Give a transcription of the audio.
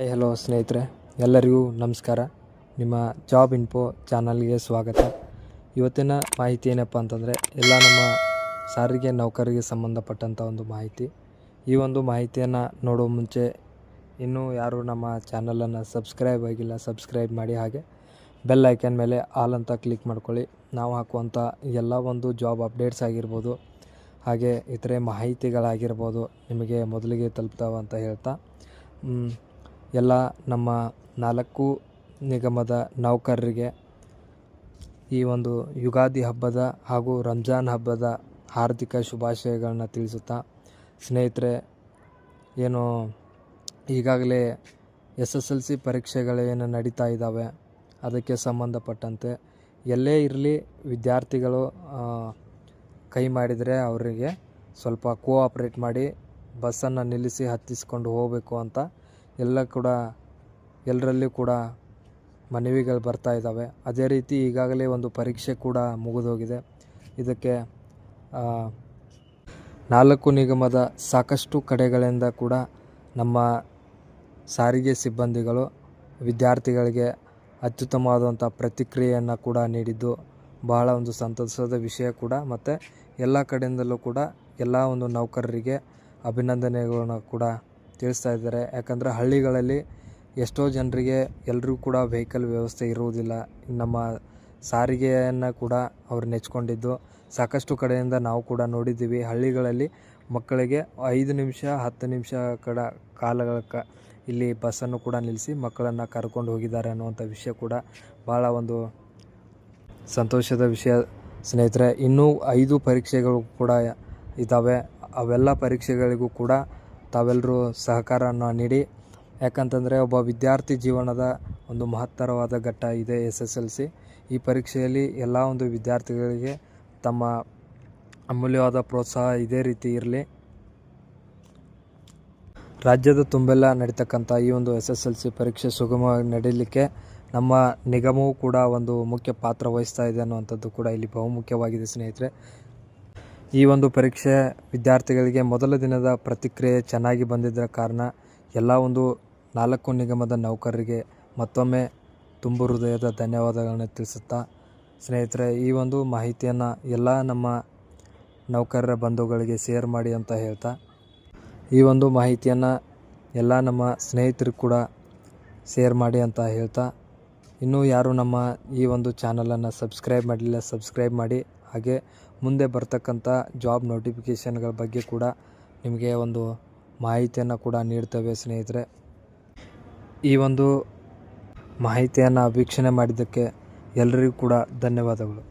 Hello ಸ್ನೇಹಿತರೆ, ಎಲ್ಲರಿಗೂ ನಮಸ್ಕಾರ. ನಿಮ್ಮ ಜಾಬ್ ಇನ್ಫೋ ಚಾನಲ್ಗೆ ಸ್ವಾಗತ. ಇವತ್ತಿನ ಮಾಹಿತಿ ಏನಪ್ಪ ಅಂತಂದರೆ ಎಲ್ಲ ನಮ್ಮ ಸಾರಿಗೆ ನೌಕರರಿಗೆ ಸಂಬಂಧಪಟ್ಟಂಥ ಒಂದು ಮಾಹಿತಿ. ಈ ಒಂದು ಮಾಹಿತಿಯನ್ನು ನೋಡೋ ಮುಂಚೆ ಇನ್ನೂ ಯಾರು ನಮ್ಮ ಚಾನಲನ್ನು ಸಬ್ಸ್ಕ್ರೈಬ್ ಆಗಿಲ್ಲ ಸಬ್ಸ್ಕ್ರೈಬ್ ಮಾಡಿ, ಹಾಗೆ ಬೆಲ್ ಐಕನ್ ಮೇಲೆ ಆಲ್ ಅಂತ ಕ್ಲಿಕ್ ಮಾಡ್ಕೊಳ್ಳಿ. ನಾವು ಹಾಕುವಂಥ ಎಲ್ಲ ಒಂದು ಜಾಬ್ ಅಪ್ಡೇಟ್ಸ್ ಆಗಿರ್ಬೋದು, ಹಾಗೆ ಇತರೆ ಮಾಹಿತಿಗಳಾಗಿರ್ಬೋದು ನಿಮಗೆ ಮೊದಲಿಗೆ ತಲುಪ್ತಾವೆ ಅಂತ ಹೇಳ್ತಾ, ಎಲ್ಲ ನಮ್ಮ 4 ನಿಗಮದ ನೌಕರರಿಗೆ ಈ ಒಂದು ಯುಗಾದಿ ಹಬ್ಬದ ಹಾಗೂ ರಂಜಾನ್ ಹಬ್ಬದ ಹಾರ್ದಿಕ ಶುಭಾಶಯಗಳನ್ನ ತಿಳಿಸುತ್ತಾ, ಸ್ನೇಹಿತರೆ ಏನು ಈಗಾಗಲೇ SSLC ಪರೀಕ್ಷೆಗಳೇನು ನಡೀತಾ ಇದ್ದಾವೆ ಅದಕ್ಕೆ ಸಂಬಂಧಪಟ್ಟಂತೆ ಎಲ್ಲೇ ಇರಲಿ ವಿದ್ಯಾರ್ಥಿಗಳು ಕೈ ಮಾಡಿದರೆ ಅವರಿಗೆ ಸ್ವಲ್ಪ ಕೋಆಪ್ರೇಟ್ ಮಾಡಿ ಬಸ್ಸನ್ನು ನಿಲ್ಲಿಸಿ ಹತ್ತಿಸ್ಕೊಂಡು ಹೋಗಬೇಕು ಅಂತ ಎಲ್ಲರಲ್ಲಿ ಕೂಡ ಮನವಿಗಳು ಬರ್ತಾ ಇದ್ದಾವೆ. ಅದೇ ರೀತಿ ಈಗಾಗಲೇ ಒಂದು ಪರೀಕ್ಷೆ ಕೂಡ ಮುಗಿದೋಗಿದೆ. ಇದಕ್ಕೆ 4 ನಿಗಮದ ಸಾಕಷ್ಟು ಕಡೆಗಳಿಂದ ಕೂಡ ನಮ್ಮ ಸಾರಿಗೆ ಸಿಬ್ಬಂದಿಗಳು ವಿದ್ಯಾರ್ಥಿಗಳಿಗೆ ಅತ್ಯುತ್ತಮವಾದಂಥ ಪ್ರತಿಕ್ರಿಯೆಯನ್ನು ಕೂಡ ನೀಡಿದ್ದು ಬಹಳ ಒಂದು ಸಂತಸದ ವಿಷಯ ಕೂಡ. ಮತ್ತು ಎಲ್ಲ ಕಡೆಯಿಂದಲೂ ಕೂಡ ಎಲ್ಲ ಒಂದು ನೌಕರರಿಗೆ ಅಭಿನಂದನೆಗಳನ್ನು ಕೂಡ ತಿಳಿಸ್ತಾ ಇದ್ದಾರೆ. ಯಾಕಂದರೆ ಹಳ್ಳಿಗಳಲ್ಲಿ ಎಷ್ಟೋ ಜನರಿಗೆ ಎಲ್ಲರೂ ಕೂಡ ವೆಹಿಕಲ್ ವ್ಯವಸ್ಥೆ ಇರುವುದಿಲ್ಲ. ನಮ್ಮ ಸಾರಿಗೆಯನ್ನು ಕೂಡ ಅವರು ನೆಚ್ಕೊಂಡಿದ್ದು ಸಾಕಷ್ಟು ಕಡೆಯಿಂದ ನಾವು ಕೂಡ ನೋಡಿದ್ದೀವಿ. ಹಳ್ಳಿಗಳಲ್ಲಿ ಮಕ್ಕಳಿಗೆ 5 ನಿಮಿಷ 10 ನಿಮಿಷ ಕಾಲಗಳ ಇಲ್ಲಿ ಬಸ್ಸನ್ನು ಕೂಡ ನಿಲ್ಲಿಸಿ ಮಕ್ಕಳನ್ನು ಕರ್ಕೊಂಡು ಹೋಗಿದ್ದಾರೆ ಅನ್ನುವಂಥ ವಿಷಯ ಕೂಡ ಭಾಳ ಒಂದು ಸಂತೋಷದ ವಿಷಯ ಸ್ನೇಹಿತರೆ. ಇನ್ನೂ 5 ಪರೀಕ್ಷೆಗಳು ಕೂಡ ಇದ್ದಾವೆ. ಅವೆಲ್ಲ ಪರೀಕ್ಷೆಗಳಿಗೂ ಕೂಡ ತಾವೆಲ್ಲರೂ ಸಹಕಾರವನ್ನು ನೀಡಿ. ಯಾಕಂತಂದರೆ ಒಬ್ಬ ವಿದ್ಯಾರ್ಥಿ ಜೀವನದ ಒಂದು ಮಹತ್ತರವಾದ ಘಟ್ಟ ಇದೆ SSLC. ಈ ಪರೀಕ್ಷೆಯಲ್ಲಿ ಎಲ್ಲ ಒಂದು ವಿದ್ಯಾರ್ಥಿಗಳಿಗೆ ತಮ್ಮ ಅಮೂಲ್ಯವಾದ ಪ್ರೋತ್ಸಾಹ ಇದೇ ರೀತಿ ಇರಲಿ. ರಾಜ್ಯದ ತುಂಬೆಲ್ಲ ನಡೀತಕ್ಕಂಥ ಈ ಒಂದು SSLC ಪರೀಕ್ಷೆ ಸುಗಮವಾಗಿ ನಡೀಲಿಕ್ಕೆ ನಮ್ಮ ನಿಗಮವೂ ಕೂಡ ಒಂದು ಮುಖ್ಯ ಪಾತ್ರ ವಹಿಸ್ತಾ ಇದೆ ಅನ್ನುವಂಥದ್ದು ಕೂಡ ಇಲ್ಲಿ ಬಹುಮುಖ್ಯವಾಗಿದೆ ಸ್ನೇಹಿತರೆ. ಈ ಒಂದು ಪರೀಕ್ಷೆ ವಿದ್ಯಾರ್ಥಿಗಳಿಗೆ ಮೊದಲ ದಿನದ ಪ್ರತಿಕ್ರಿಯೆ ಚೆನ್ನಾಗಿ ಬಂದಿದ್ದರ ಕಾರಣ ಎಲ್ಲ ಒಂದು 4 ನಿಗಮದ ನೌಕರರಿಗೆ ಮತ್ತೊಮ್ಮೆ ತುಂಬು ಹೃದಯದ ಧನ್ಯವಾದಗಳನ್ನು ತಿಳಿಸುತ್ತಾ, ಸ್ನೇಹಿತರೆ ಈ ಒಂದು ಮಾಹಿತಿಯನ್ನು ಎಲ್ಲ ನಮ್ಮ ನೌಕರರ ಬಂಧುಗಳಿಗೆ ಶೇರ್ ಮಾಡಿ ಅಂತ ಹೇಳ್ತಾ, ಈ ಒಂದು ಮಾಹಿತಿಯನ್ನು ಎಲ್ಲ ನಮ್ಮ ಸ್ನೇಹಿತರಿಗೆ ಕೂಡ ಶೇರ್ ಮಾಡಿ ಅಂತ ಹೇಳ್ತಾ, ಇನ್ನೂ ಯಾರು ನಮ್ಮ ಈ ಒಂದು ಚಾನಲನ್ನು ಸಬ್ಸ್ಕ್ರೈಬ್ ಮಾಡಲಿಲ್ಲ ಸಬ್ಸ್ಕ್ರೈಬ್ ಮಾಡಿ. ಹಾಗೆ ಮುಂದೆ ಬರ್ತಕ್ಕಂಥ ಜಾಬ್ ನೋಟಿಫಿಕೇಷನ್ಗಳ ಬಗ್ಗೆ ಕೂಡ ನಿಮಗೆ ಒಂದು ಮಾಹಿತಿಯನ್ನು ಕೂಡ ನೀಡ್ತೇವೆ ಸ್ನೇಹಿತರೆ. ಈ ಒಂದು ಮಾಹಿತಿಯನ್ನು ವೀಕ್ಷಣೆ ಮಾಡಿದ್ದಕ್ಕೆ ಎಲ್ಲರಿಗೂ ಕೂಡ ಧನ್ಯವಾದಗಳು.